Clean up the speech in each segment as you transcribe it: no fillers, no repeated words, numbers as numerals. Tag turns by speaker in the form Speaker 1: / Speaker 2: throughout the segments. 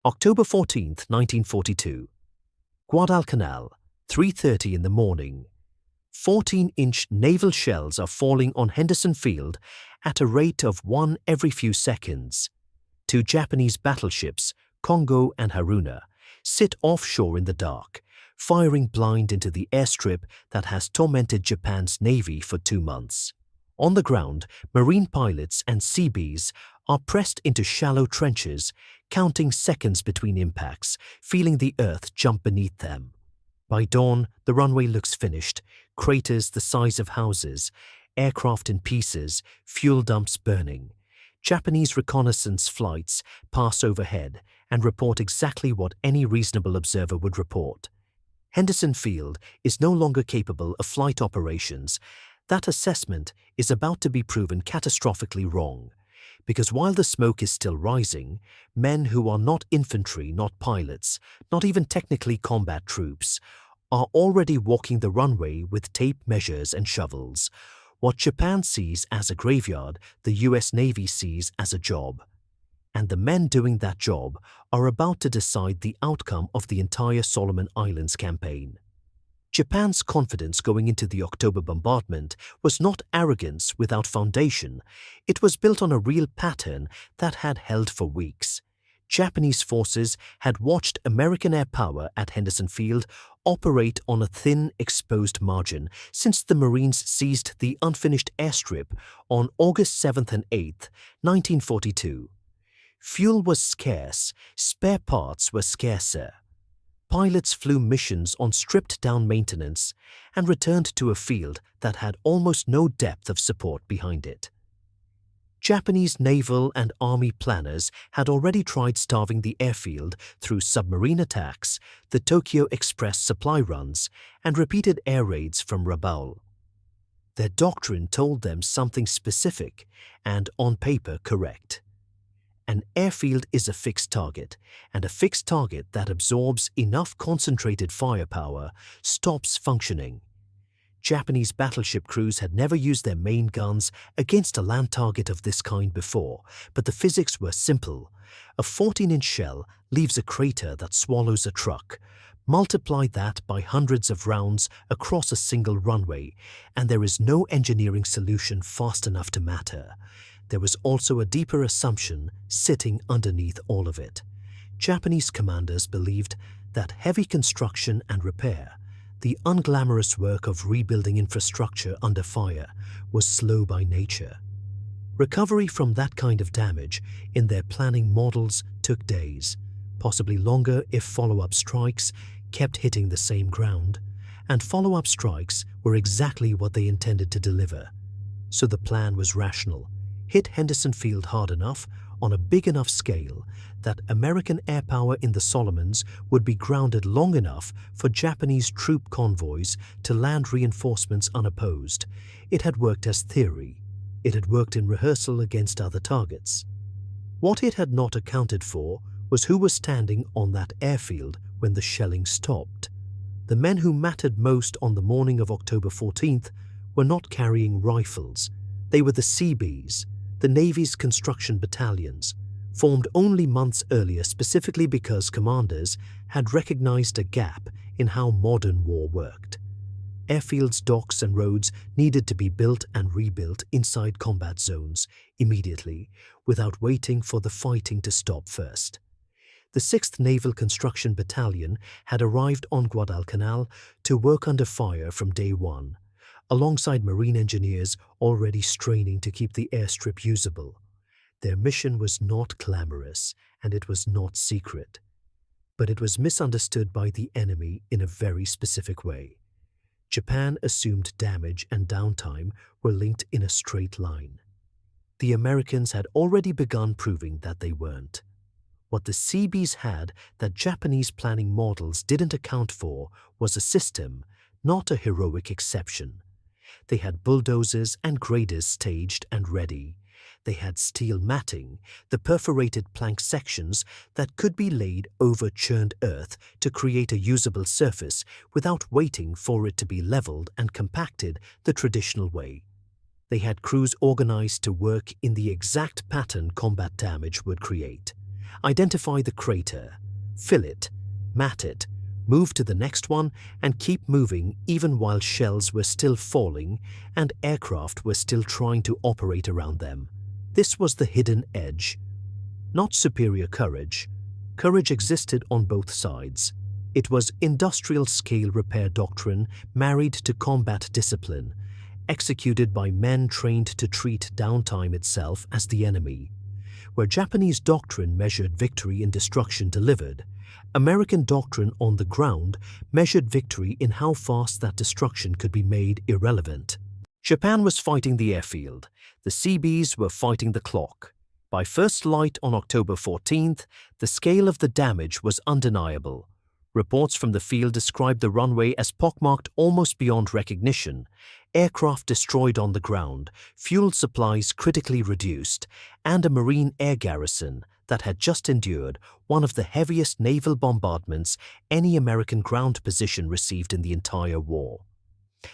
Speaker 1: October 14th, 1942. Guadalcanal, 3:30 in the morning. 14-inch naval shells are falling on Henderson Field at a rate of one every few seconds. Two Japanese battleships, Kongo and Haruna, sit offshore in the dark, firing blind into the airstrip that has tormented Japan's navy for 2 months. On the ground, Marine pilots and Seabees are pressed into shallow trenches, counting seconds between impacts, feeling the earth jump beneath them. By dawn, the runway looks finished, craters the size of houses, aircraft in pieces, fuel dumps burning. Japanese reconnaissance flights pass overhead and report exactly what any reasonable observer would report. Henderson Field is no longer capable of flight operations. That assessment is about to be proven catastrophically wrong, because while the smoke is still rising, men who are not infantry, not pilots, not even technically combat troops, are already walking the runway with tape measures and shovels. What Japan sees as a graveyard, the US Navy sees as a job. And the men doing that job are about to decide the outcome of the entire Solomon Islands campaign. Japan's confidence going into the October bombardment was not arrogance without foundation. It was built on a real pattern that had held for weeks. Japanese forces had watched American air power at Henderson Field operate on a thin, exposed margin since the Marines seized the unfinished airstrip on August 7th and 8th, 1942. Fuel was scarce, spare parts were scarcer. Pilots flew missions on stripped-down maintenance and returned to a field that had almost no depth of support behind it. Japanese naval and army planners had already tried starving the airfield through submarine attacks, the Tokyo Express supply runs, and repeated air raids from Rabaul. Their doctrine told them something specific and, on paper, correct. An airfield is a fixed target, and a fixed target that absorbs enough concentrated firepower stops functioning. Japanese battleship crews had never used their main guns against a land target of this kind before, but the physics were simple. A 14-inch shell leaves a crater that swallows a truck. Multiply that by hundreds of rounds across a single runway, and there is no engineering solution fast enough to matter. There was also a deeper assumption sitting underneath all of it. Japanese commanders believed that heavy construction and repair, the unglamorous work of rebuilding infrastructure under fire, was slow by nature. Recovery from that kind of damage in their planning models took days, possibly longer if follow-up strikes kept hitting the same ground, and follow-up strikes were exactly what they intended to deliver. So the plan was rational. Hit Henderson Field hard enough, on a big enough scale, that American air power in the Solomons would be grounded long enough for Japanese troop convoys to land reinforcements unopposed. It had worked as theory. It had worked in rehearsal against other targets. What it had not accounted for was who was standing on that airfield when the shelling stopped. The men who mattered most on the morning of October 14th were not carrying rifles. They were the Seabees, the Navy's construction battalions, formed only months earlier specifically because commanders had recognized a gap in how modern war worked. Airfields, docks, and roads needed to be built and rebuilt inside combat zones immediately, without waiting for the fighting to stop first. The 6th Naval Construction Battalion had arrived on Guadalcanal to work under fire from day one, alongside Marine engineers already straining to keep the airstrip usable. Their mission was not glamorous, and it was not secret. But it was misunderstood by the enemy in a very specific way. Japan assumed damage and downtime were linked in a straight line. The Americans had already begun proving that they weren't. What the Seabees had that Japanese planning models didn't account for was a system, not a heroic exception. They had bulldozers and graders staged and ready. They had steel matting, the perforated plank sections that could be laid over churned earth to create a usable surface without waiting for it to be leveled and compacted the traditional way. They had crews organized to work in the exact pattern combat damage would create. Identify the crater, fill it, mat it, move to the next one, and keep moving even while shells were still falling and aircraft were still trying to operate around them. This was the hidden edge. Not superior courage. Courage existed on both sides. It was industrial-scale repair doctrine married to combat discipline, executed by men trained to treat downtime itself as the enemy. Where Japanese doctrine measured victory in destruction delivered, American doctrine on the ground measured victory in how fast that destruction could be made irrelevant. Japan was fighting the airfield. The Seabees were fighting the clock. By first light on October 14th, the scale of the damage was undeniable. Reports from the field described the runway as pockmarked almost beyond recognition, aircraft destroyed on the ground, fuel supplies critically reduced, and a Marine air garrison that had just endured one of the heaviest naval bombardments any American ground position received in the entire war.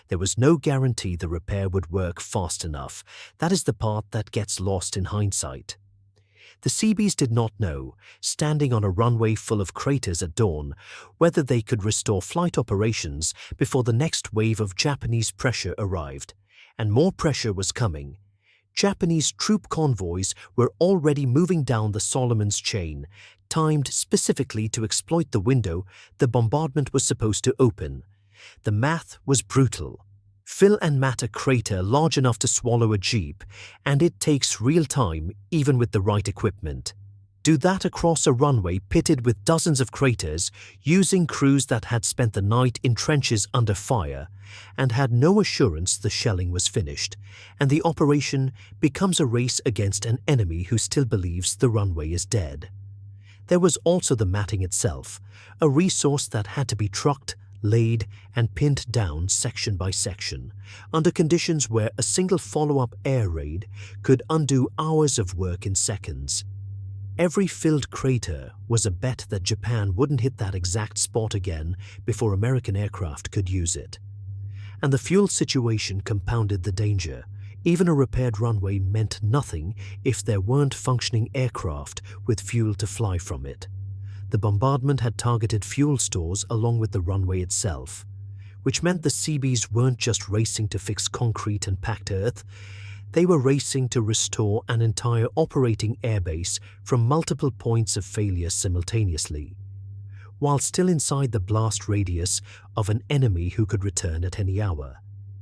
Speaker 1: There was no guarantee the repair would work fast enough. That is the part that gets lost in hindsight. The Seabees did not know, standing on a runway full of craters at dawn, whether they could restore flight operations before the next wave of Japanese pressure arrived. And more pressure was coming. Japanese troop convoys were already moving down the Solomon's chain, timed specifically to exploit the window the bombardment was supposed to open. The math was brutal. Fill and mat a crater large enough to swallow a jeep, and it takes real time even with the right equipment. Do that across a runway pitted with dozens of craters, using crews that had spent the night in trenches under fire and had no assurance the shelling was finished, and the operation becomes a race against an enemy who still believes the runway is dead. There was also the matting itself, a resource that had to be trucked, laid, and pinned down section by section, under conditions where a single follow-up air raid could undo hours of work in seconds. Every filled crater was a bet that Japan wouldn't hit that exact spot again before American aircraft could use it. And the fuel situation compounded the danger. Even a repaired runway meant nothing if there weren't functioning aircraft with fuel to fly from it. The bombardment had targeted fuel stores along with the runway itself, which meant the Seabees weren't just racing to fix concrete and packed earth, they were racing to restore an entire operating airbase from multiple points of failure simultaneously, while still inside the blast radius of an enemy who could return at any hour.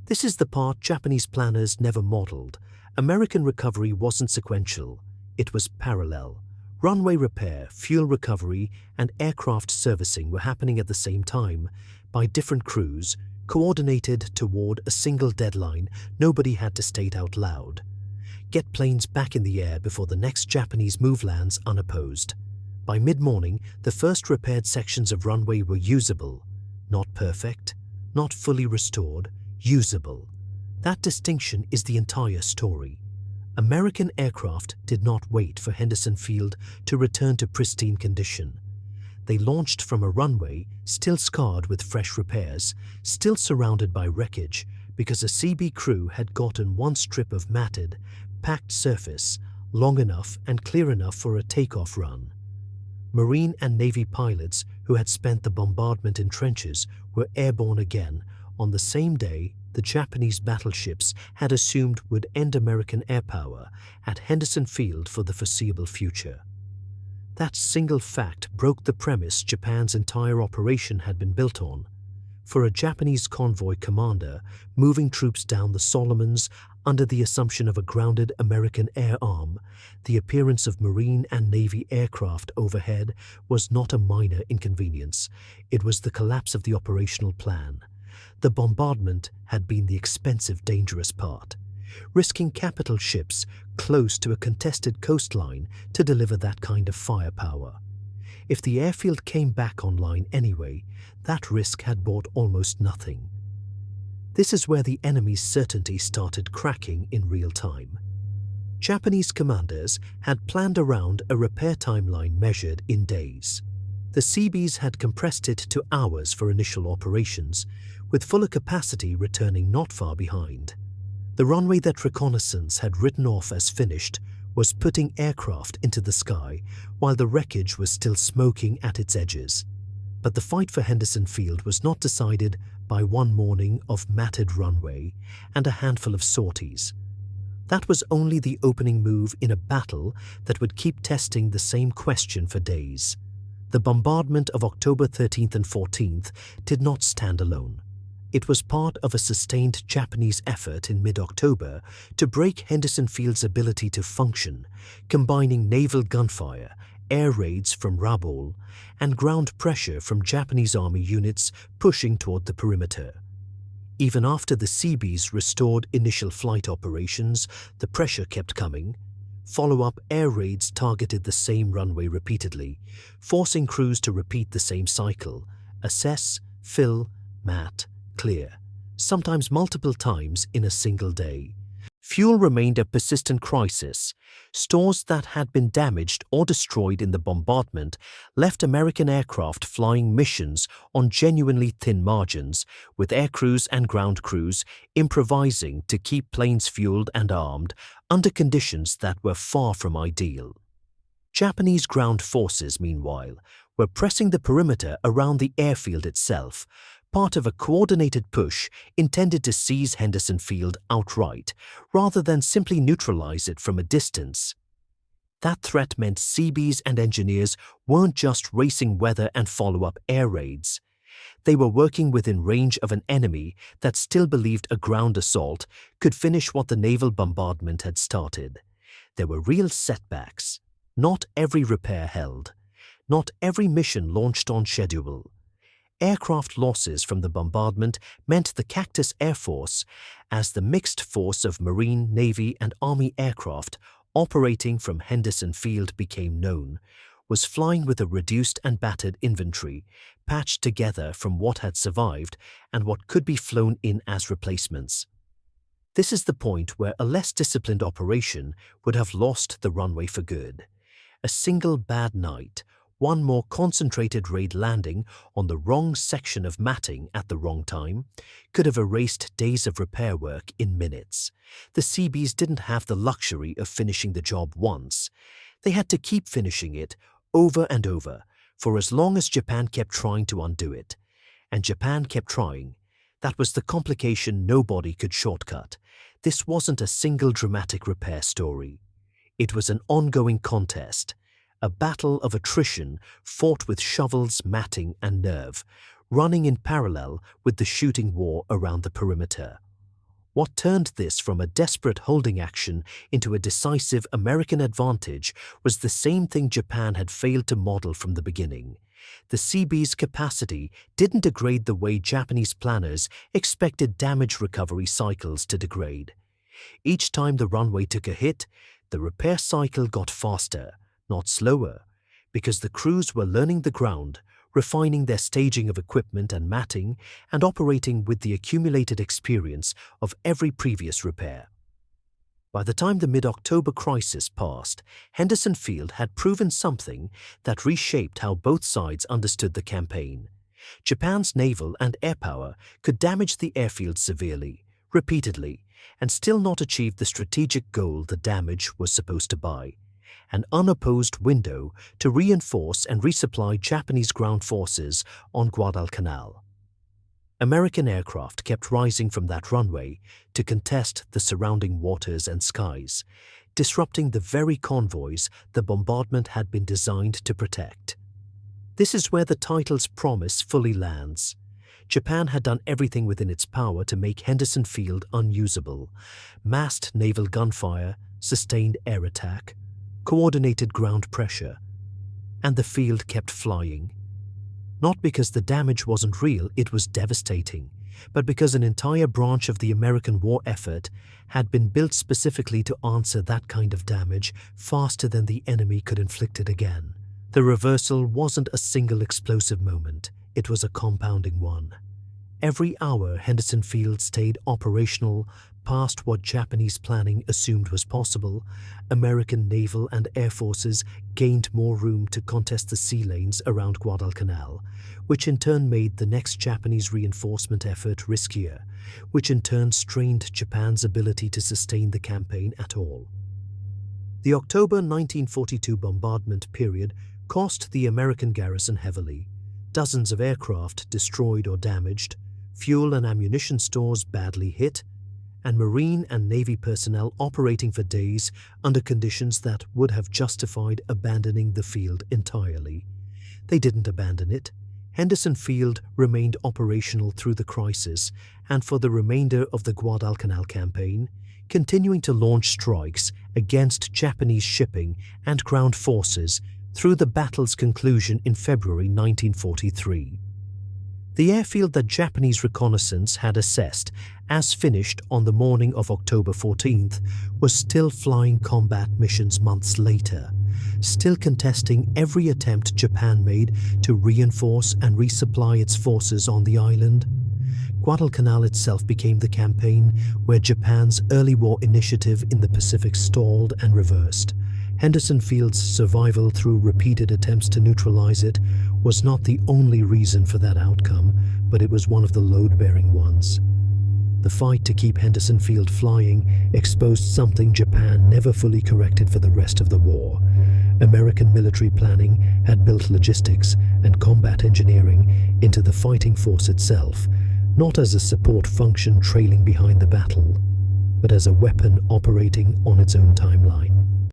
Speaker 1: This is the part Japanese planners never modeled. American recovery wasn't sequential, it was parallel. Runway repair, fuel recovery, and aircraft servicing were happening at the same time by different crews, coordinated toward a single deadline nobody had to state out loud. Get planes back in the air before the next Japanese move lands unopposed. By mid-morning, the first repaired sections of runway were usable. Not perfect, not fully restored, usable. That distinction is the entire story. American aircraft did not wait for Henderson Field to return to pristine condition. They launched from a runway still scarred with fresh repairs, still surrounded by wreckage, because a Seabee crew had gotten one strip of matted, packed surface long enough and clear enough for a takeoff run. Marine and Navy pilots who had spent the bombardment in trenches were airborne again on the same day the Japanese battleships had assumed would end American air power at Henderson Field for the foreseeable future. That single fact broke the premise Japan's entire operation had been built on. For a Japanese convoy commander moving troops down the Solomons under the assumption of a grounded American air arm, the appearance of Marine and Navy aircraft overhead was not a minor inconvenience. It was the collapse of the operational plan. The bombardment had been the expensive, dangerous part, risking capital ships close to a contested coastline to deliver that kind of firepower. If the airfield came back online anyway, that risk had bought almost nothing. This is where the enemy's certainty started cracking in real time. Japanese commanders had planned around a repair timeline measured in days. The Seabees had compressed it to hours for initial operations, with fuller capacity returning not far behind. The runway that Reconnaissance had written off as finished was putting aircraft into the sky while the wreckage was still smoking at its edges. But the fight for Henderson Field was not decided by one morning of matted runway and a handful of sorties. That was only the opening move in a battle that would keep testing the same question for days. The bombardment of October 13th and 14th did not stand alone. It was part of a sustained Japanese effort in mid-October to break Henderson Field's ability to function, combining naval gunfire, air raids from Rabaul, and ground pressure from Japanese Army units pushing toward the perimeter. Even after the Seabees restored initial flight operations, the pressure kept coming. Follow-up air raids targeted the same runway repeatedly, forcing crews to repeat the same cycle: assess, fill, mat, clear, sometimes multiple times in a single day. Fuel remained a persistent crisis. Stores that had been damaged or destroyed in the bombardment left American aircraft flying missions on genuinely thin margins, with air crews and ground crews improvising to keep planes fueled and armed under conditions that were far from ideal. Japanese ground forces, meanwhile, were pressing the perimeter around the airfield itself, part of a coordinated push intended to seize Henderson Field outright, rather than simply neutralize it from a distance. That threat meant Seabees and engineers weren't just racing weather and follow-up air raids. They were working within range of an enemy that still believed a ground assault could finish what the naval bombardment had started. There were real setbacks. Not every repair held. Not every mission launched on schedule. Aircraft losses from the bombardment meant the Cactus Air Force, as the mixed force of Marine, Navy, and Army aircraft operating from Henderson Field became known, was flying with a reduced and battered inventory, patched together from what had survived and what could be flown in as replacements. This is the point where a less disciplined operation would have lost the runway for good. A single bad night, one more concentrated raid landing on the wrong section of matting at the wrong time, could have erased days of repair work in minutes. The Seabees didn't have the luxury of finishing the job once. They had to keep finishing it over and over for as long as Japan kept trying to undo it. And Japan kept trying. That was the complication nobody could shortcut. This wasn't a single dramatic repair story. It was an ongoing contest. A battle of attrition fought with shovels, matting, and nerve, running in parallel with the shooting war around the perimeter. What turned this from a desperate holding action into a decisive American advantage was the same thing Japan had failed to model from the beginning. The Seabees' capacity didn't degrade the way Japanese planners expected damage recovery cycles to degrade. Each time the runway took a hit, the repair cycle got faster, not slower, because the crews were learning the ground, refining their staging of equipment and matting, and operating with the accumulated experience of every previous repair. By the time the mid-October crisis passed, Henderson Field had proven something that reshaped how both sides understood the campaign. Japan's naval and air power could damage the airfield severely, repeatedly, and still not achieve the strategic goal the damage was supposed to buy: an unopposed window to reinforce and resupply Japanese ground forces on Guadalcanal. American aircraft kept rising from that runway to contest the surrounding waters and skies, disrupting the very convoys the bombardment had been designed to protect. This is where the title's promise fully lands. Japan had done everything within its power to make Henderson Field unusable: massed naval gunfire, sustained air attack, coordinated ground pressure, and the field kept flying. Not because the damage wasn't real, it was devastating, but because an entire branch of the American war effort had been built specifically to answer that kind of damage faster than the enemy could inflict it again. The reversal wasn't a single explosive moment, it was a compounding one. Every hour Henderson Field stayed operational past what Japanese planning assumed was possible, American naval and air forces gained more room to contest the sea lanes around Guadalcanal, which in turn made the next Japanese reinforcement effort riskier, which in turn strained Japan's ability to sustain the campaign at all. The October 1942 bombardment period cost the American garrison heavily. Dozens of aircraft destroyed or damaged, fuel and ammunition stores badly hit, and Marine and Navy personnel operating for days under conditions that would have justified abandoning the field entirely. They didn't abandon it. Henderson Field remained operational through the crisis and for the remainder of the Guadalcanal campaign, continuing to launch strikes against Japanese shipping and ground forces through the battle's conclusion in February 1943. The airfield that Japanese reconnaissance had assessed as finished on the morning of October 14th was still flying combat missions months later, still contesting every attempt Japan made to reinforce and resupply its forces on the island. Guadalcanal itself became the campaign where Japan's early war initiative in the Pacific stalled and reversed. Henderson Field's survival through repeated attempts to neutralize it was not the only reason for that outcome, but it was one of the load-bearing ones. The fight to keep Henderson Field flying exposed something Japan never fully corrected for the rest of the war. American military planning had built logistics and combat engineering into the fighting force itself, not as a support function trailing behind the battle, but as a weapon operating on its own timeline.